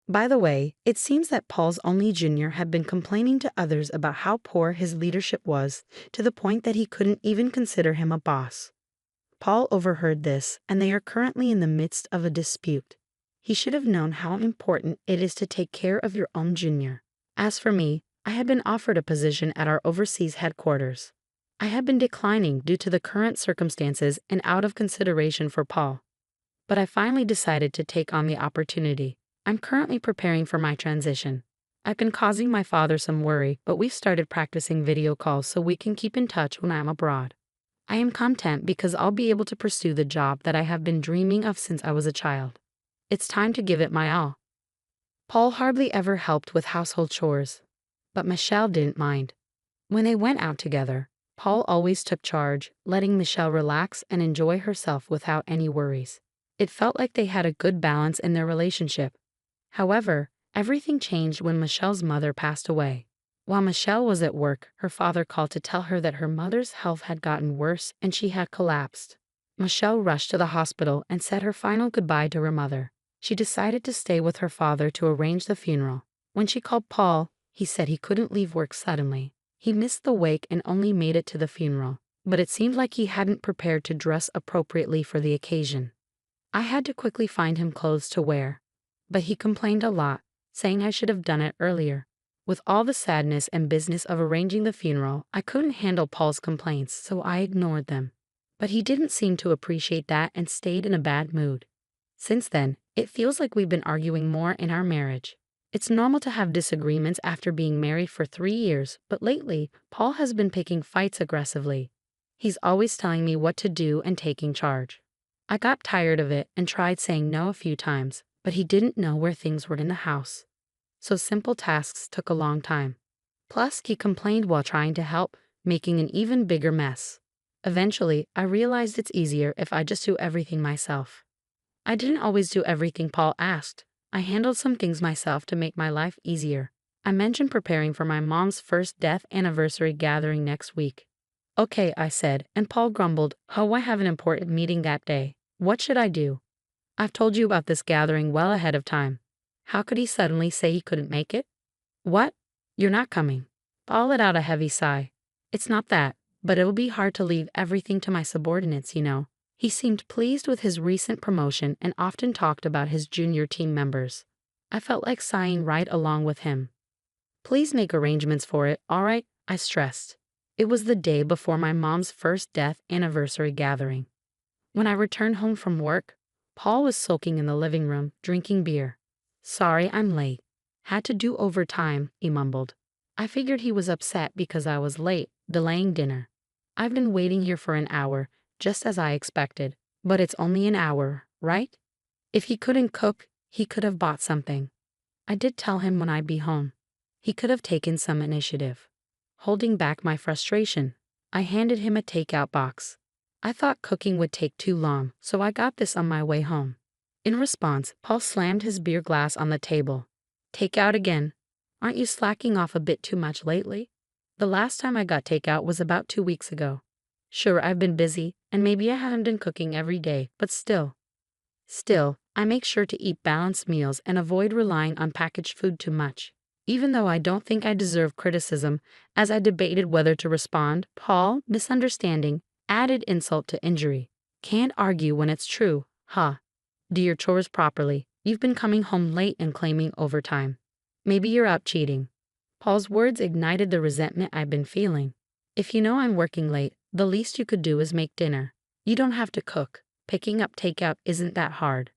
By the way, it seems that Paul's only junior had been complaining to others about how poor his leadership was, to the point that he couldn't even consider him a boss. Paul overheard this, and they are currently in the midst of a dispute. He should have known how important it is to take care of your own junior. As for me, I had been offered a position at our overseas headquarters. I had been declining due to the current circumstances and out of consideration for Paul. But I finally decided to take on the opportunity. I'm currently preparing for my transition. I've been causing my father some worry, but we've started practicing video calls so we can keep in touch when I'm abroad. I am content because I'll be able to pursue the job that I have been dreaming of since I was a child. It's time to give it my all. Paul hardly ever helped with household chores, but Michelle didn't mind. When they went out together, Paul always took charge, letting Michelle relax and enjoy herself without any worries. It felt like they had a good balance in their relationship. However, everything changed when Michelle's mother passed away. While Michelle was at work, her father called to tell her that her mother's health had gotten worse and she had collapsed. Michelle rushed to the hospital and said her final goodbye to her mother. She decided to stay with her father to arrange the funeral. When she called Paul, he said he couldn't leave work suddenly. He missed the wake and only made it to the funeral, but it seemed like he hadn't prepared to dress appropriately for the occasion. I had to quickly find him clothes to wear, but he complained a lot, saying I should have done it earlier. With all the sadness and business of arranging the funeral, I couldn't handle Paul's complaints, so I ignored them. But he didn't seem to appreciate that and stayed in a bad mood. Since then, it feels like we've been arguing more in our marriage. It's normal to have disagreements after being married for 3 years, but lately, Paul has been picking fights aggressively. He's always telling me what to do and taking charge. I got tired of it and tried saying no a few times, but he didn't know where things were in the house. So simple tasks took a long time. Plus, he complained while trying to help, making an even bigger mess. Eventually, I realized it's easier if I just do everything myself. I didn't always do everything Paul asked. I handled some things myself to make my life easier. I mentioned preparing for my mom's first death anniversary gathering next week. Okay, I said, and Paul grumbled, oh, I have an important meeting that day. What should I do? I've told you about this gathering well ahead of time. How could he suddenly say he couldn't make it? What? You're not coming. Paul let out a heavy sigh. It's not that, but it'll be hard to leave everything to my subordinates, you know. He seemed pleased with his recent promotion and often talked about his junior team members. I felt like sighing right along with him. Please make arrangements for it, all right? I stressed. It was the day before my mom's first death anniversary gathering. When I returned home from work, Paul was sulking in the living room, drinking beer. Sorry, I'm late. Had to do overtime, he mumbled. I figured he was upset because I was late, delaying dinner. I've been waiting here for an hour, just as I expected. But it's only an hour, right? If he couldn't cook, he could have bought something. I did tell him when I'd be home. He could have taken some initiative. Holding back my frustration, I handed him a takeout box. I thought cooking would take too long, so I got this on my way home. In response, Paul slammed his beer glass on the table. Takeout again. Aren't you slacking off a bit too much lately? The last time I got takeout was about 2 weeks ago. Sure, I've been busy, and maybe I haven't been cooking every day, but still. I make sure to eat balanced meals and avoid relying on packaged food too much. Even though I don't think I deserve criticism, as I debated whether to respond, Paul, misunderstanding, added insult to injury. Can't argue when it's true, huh? Do your chores properly. You've been coming home late and claiming overtime. Maybe you're out cheating. Paul's words ignited the resentment I've been feeling. If you know I'm working late, the least you could do is make dinner. You don't have to cook. Picking up takeout isn't that hard.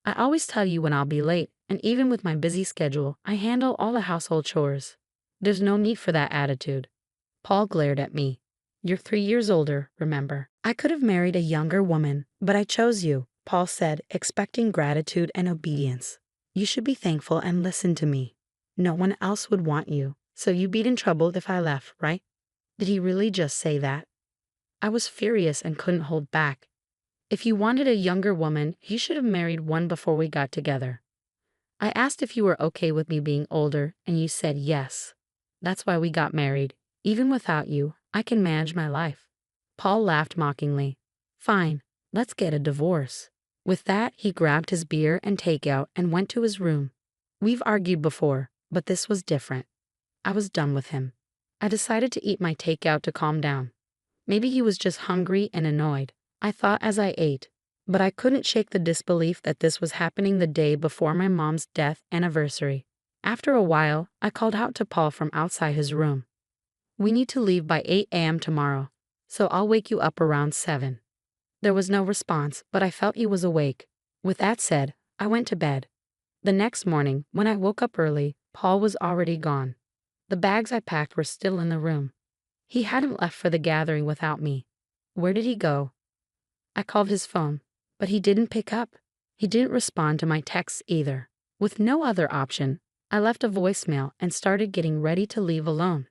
I always tell you when I'll be late, and even with my busy schedule, I handle all the household chores. There's no need for that attitude. Paul glared at me. You're 3 years older, remember? I could have married a younger woman, but I chose you, Paul said, expecting gratitude and obedience. You should be thankful and listen to me. No one else would want you, so you'd be in trouble if I left, right? Did he really just say that? I was furious and couldn't hold back. If you wanted a younger woman, you should have married one before we got together. I asked if you were okay with me being older, and you said yes. That's why we got married. Even without you, I can manage my life. Paul laughed mockingly. Fine, let's get a divorce. With that, he grabbed his beer and takeout and went to his room. We've argued before, but this was different. I was done with him. I decided to eat my takeout to calm down. Maybe he was just hungry and annoyed, I thought as I ate. But I couldn't shake the disbelief that this was happening the day before my mom's death anniversary. After a while, I called out to Paul from outside his room. We need to leave by 8 a.m. tomorrow, so I'll wake you up around 7. There was no response, but I felt he was awake. With that said, I went to bed. The next morning, when I woke up early, Paul was already gone. The bags I packed were still in the room. He hadn't left for the gathering without me. Where did he go? I called his phone, but he didn't pick up. He didn't respond to my texts either. With no other option, I left a voicemail and started getting ready to leave alone.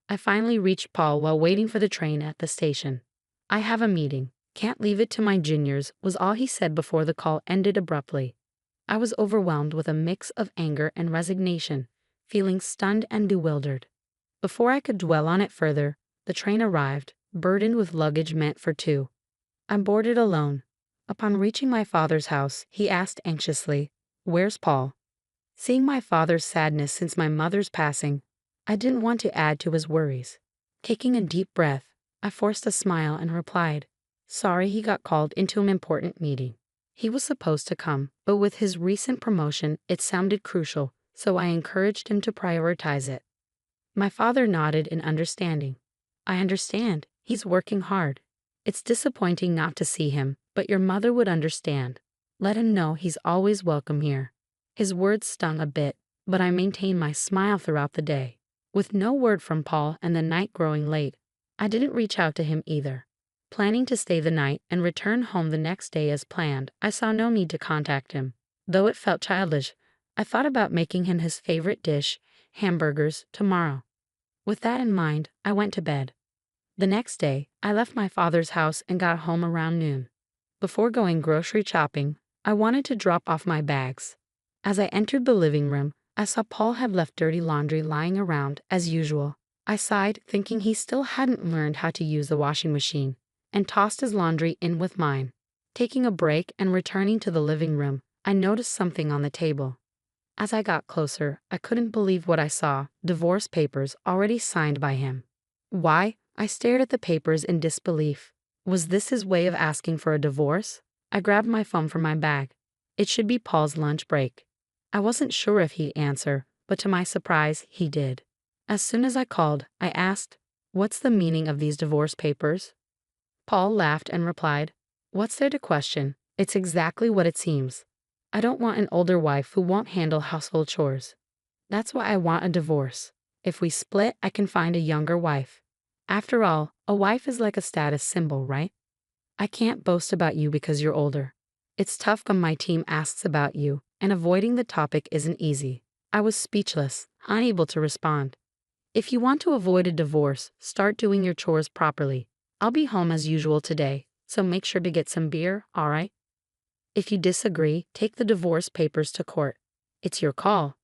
I finally reached Paul while waiting for the train at the station. I have a meeting. Can't leave it to my juniors, was all he said before the call ended abruptly. I was overwhelmed with a mix of anger and resignation, feeling stunned and bewildered. Before I could dwell on it further, the train arrived, burdened with luggage meant for two. I boarded alone. Upon reaching my father's house, he asked anxiously, "Where's Paul?" Seeing my father's sadness since my mother's passing, I didn't want to add to his worries. Taking a deep breath, I forced a smile and replied, "Sorry, he got called into an important meeting." He was supposed to come, but with his recent promotion, it sounded crucial, so I encouraged him to prioritize it. My father nodded in understanding. "I understand. He's working hard. It's disappointing not to see him, but your mother would understand. Let him know he's always welcome here." His words stung a bit, but I maintained my smile throughout the day. With no word from Paul and the night growing late, I didn't reach out to him either. Planning to stay the night and return home the next day as planned, I saw no need to contact him. Though it felt childish, I thought about making him his favorite dish, hamburgers, tomorrow. With that in mind, I went to bed. The next day, I left my father's house and got home around noon. Before going grocery shopping, I wanted to drop off my bags. As I entered the living room, I saw Paul had left dirty laundry lying around, as usual. I sighed, thinking he still hadn't learned how to use the washing machine, and tossed his laundry in with mine. Taking a break and returning to the living room, I noticed something on the table. As I got closer, I couldn't believe what I saw: divorce papers already signed by him. Why? I stared at the papers in disbelief. Was this his way of asking for a divorce? I grabbed my phone from my bag. It should be Paul's lunch break. I wasn't sure if he'd answer, but to my surprise, he did. As soon as I called, I asked, "What's the meaning of these divorce papers?" Paul laughed and replied, "What's there to question? It's exactly what it seems. I don't want an older wife who won't handle household chores. That's why I want a divorce. If we split, I can find a younger wife. After all, a wife is like a status symbol, right? I can't boast about you because you're older. It's tough when my team asks about you, and avoiding the topic isn't easy." I was speechless, unable to respond. "If you want to avoid a divorce, start doing your chores properly. I'll be home as usual today, so make sure to get some beer, all right? If you disagree, take the divorce papers to court. It's your call."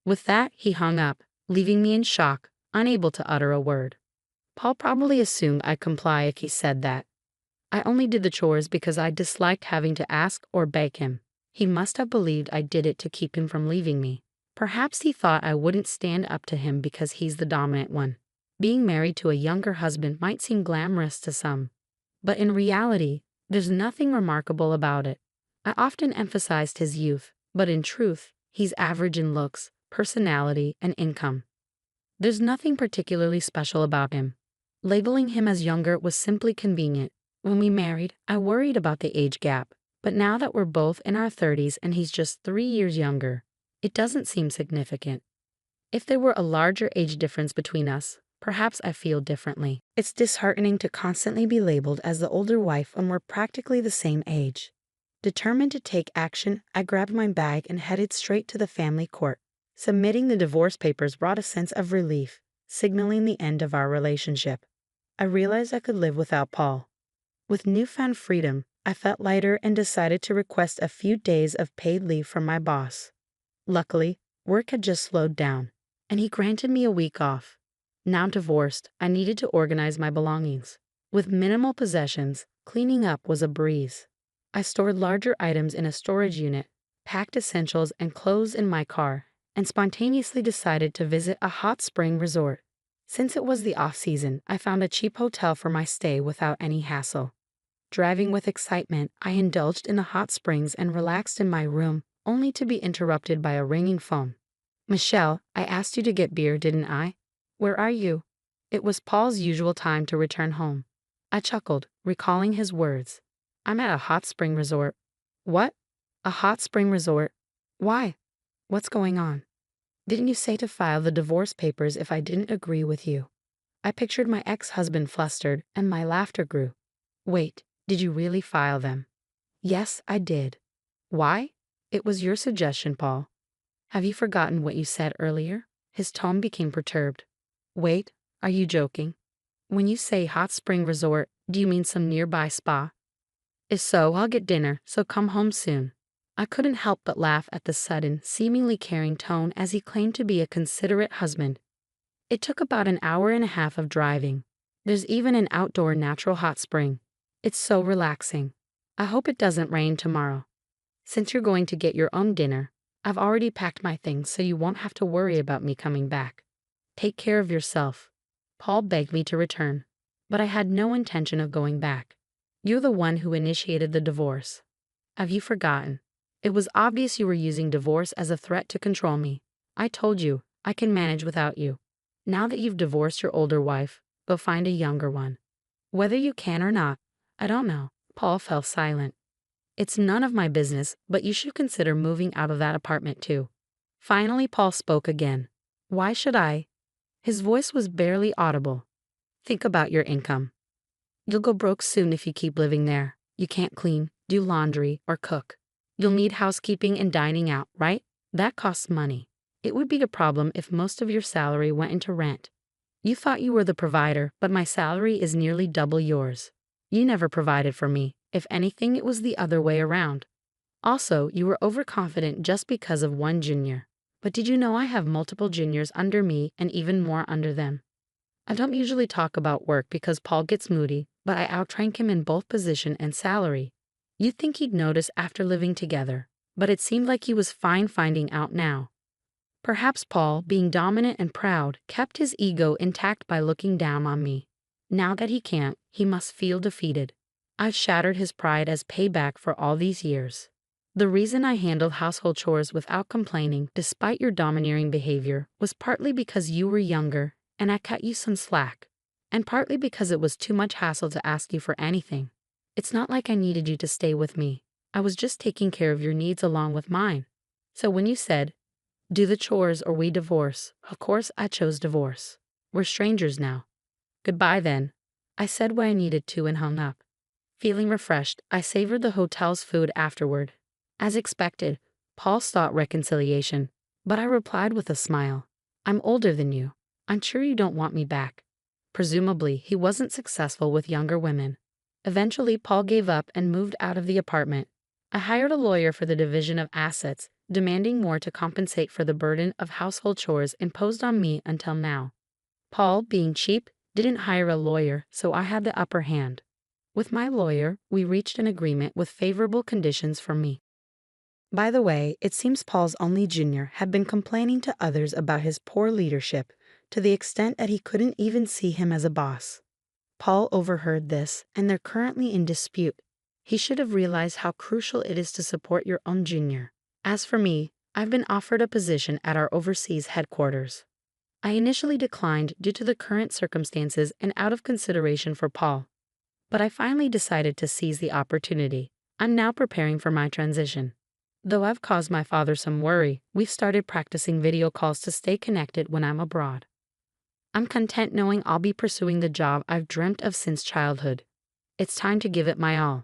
With that, he hung up, leaving me in shock, unable to utter a word. Paul probably assumed I'd comply if he said that. I only did the chores because I disliked having to ask or beg him. He must have believed I did it to keep him from leaving me. Perhaps he thought I wouldn't stand up to him because he's the dominant one. Being married to a younger husband might seem glamorous to some, but in reality, there's nothing remarkable about it. I often emphasized his youth, but in truth, he's average in looks, personality, and income. There's nothing particularly special about him. Labeling him as younger was simply convenient. When we married, I worried about the age gap, but now that we're both in our 30s and he's just 3 years younger, it doesn't seem significant. If there were a larger age difference between us, perhaps I feel differently. It's disheartening to constantly be labeled as the older wife when we're practically the same age. Determined to take action, I grabbed my bag and headed straight to the family court. Submitting the divorce papers brought a sense of relief, signaling the end of our relationship. I realized I could live without Paul. With newfound freedom, I felt lighter and decided to request a few days of paid leave from my boss. Luckily, work had just slowed down, and he granted me a week off. Now divorced, I needed to organize my belongings. With minimal possessions, cleaning up was a breeze. I stored larger items in a storage unit, packed essentials and clothes in my car, and spontaneously decided to visit a hot spring resort. Since it was the off-season, I found a cheap hotel for my stay without any hassle. Driving with excitement, I indulged in the hot springs and relaxed in my room, only to be interrupted by a ringing phone. "Michelle, I asked you to get beer, didn't I? Where are you?" It was Paul's usual time to return home. I chuckled, recalling his words. "I'm at a hot spring resort." "What? A hot spring resort? Why? What's going on?" "Didn't you say to file the divorce papers if I didn't agree with you?" I pictured my ex-husband flustered, and my laughter grew. "Wait, did you really file them?" "Yes, I did." "Why?" "It was your suggestion, Paul." "Have you forgotten what you said earlier?" His tone became perturbed. "Wait, are you joking? When you say hot spring resort, do you mean some nearby spa?" "If so, I'll get dinner, so come home soon." I couldn't help but laugh at the sudden, seemingly caring tone as he claimed to be a considerate husband. It took about an hour and a half of driving. There's even an outdoor natural hot spring. It's so relaxing. I hope it doesn't rain tomorrow. Since you're going to get your own dinner, I've already packed my things so you won't have to worry about me coming back. Take care of yourself. Paul begged me to return, but I had no intention of going back. You're the one who initiated the divorce. Have you forgotten? It was obvious you were using divorce as a threat to control me. I told you, I can manage without you. Now that you've divorced your older wife, go find a younger one. Whether you can or not, I don't know." Paul fell silent. "It's none of my business, but you should consider moving out of that apartment too." Finally, Paul spoke again. "Why should I?" His voice was barely audible. "Think about your income. You'll go broke soon if you keep living there. You can't clean, do laundry, or cook. You'll need housekeeping and dining out, right? That costs money. It would be a problem if most of your salary went into rent. You thought you were the provider, but my salary is nearly double yours. You never provided for me. If anything, it was the other way around. Also, you were overconfident just because of one junior. But did you know I have multiple juniors under me and even more under them?" I don't usually talk about work because Paul gets moody, but I outrank him in both position and salary. You'd think he'd notice after living together, but it seemed like he was fine finding out now. Perhaps Paul, being dominant and proud, kept his ego intact by looking down on me. Now that he can't, he must feel defeated. I've shattered his pride as payback for all these years. The reason I handled household chores without complaining, despite your domineering behavior, was partly because you were younger and I cut you some slack, and partly because it was too much hassle to ask you for anything. It's not like I needed you to stay with me. I was just taking care of your needs along with mine. So when you said, do the chores or we divorce, of course I chose divorce. We're strangers now. Goodbye then. I said what I needed to and hung up. Feeling refreshed, I savored the hotel's food afterward. As expected, Paul sought reconciliation, but I replied with a smile. "I'm older than you. I'm sure you don't want me back." Presumably, he wasn't successful with younger women. Eventually, Paul gave up and moved out of the apartment. I hired a lawyer for the division of assets, demanding more to compensate for the burden of household chores imposed on me until now. Paul, being cheap, didn't hire a lawyer, so I had the upper hand. With my lawyer, we reached an agreement with favorable conditions for me. By the way, it seems Paul's only junior had been complaining to others about his poor leadership, to the extent that he couldn't even see him as a boss. Paul overheard this, and they're currently in dispute. He should have realized how crucial it is to support your own junior. As for me, I've been offered a position at our overseas headquarters. I initially declined due to the current circumstances and out of consideration for Paul. But I finally decided to seize the opportunity. I'm now preparing for my transition. Though I've caused my father some worry, we've started practicing video calls to stay connected when I'm abroad. I'm content knowing I'll be pursuing the job I've dreamt of since childhood. It's time to give it my all.